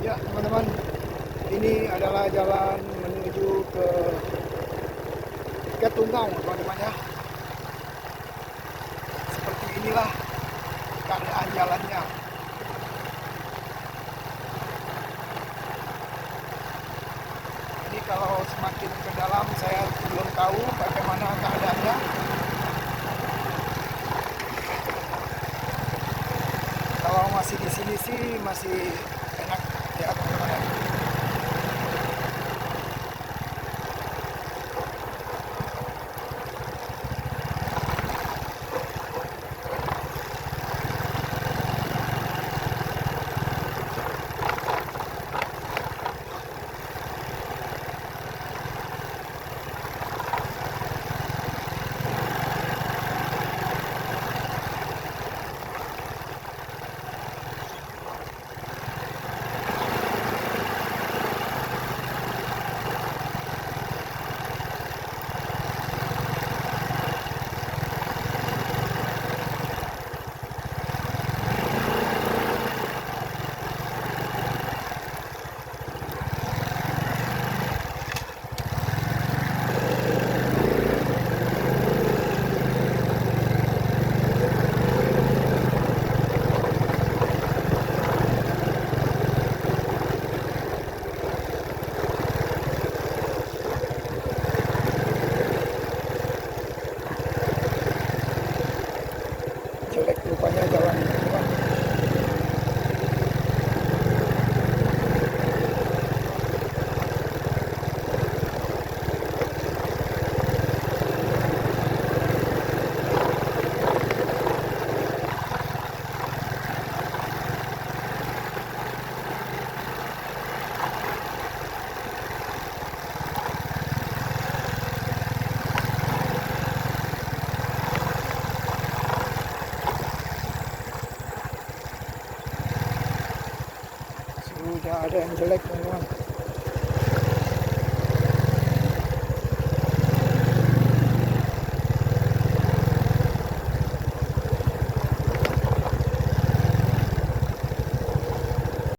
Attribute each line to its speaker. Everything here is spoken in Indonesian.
Speaker 1: Ya teman-teman, ini adalah jalan menuju ke Tungau teman-teman ya. Seperti inilah keadaan jalannya. Ini kalau semakin ke dalam saya belum tahu bagaimana keadaannya. Kalau masih di sini sih masih enak ya teman-teman. Jelek rupanya jalan teman-teman. Sudah ada yang jelek teman-teman.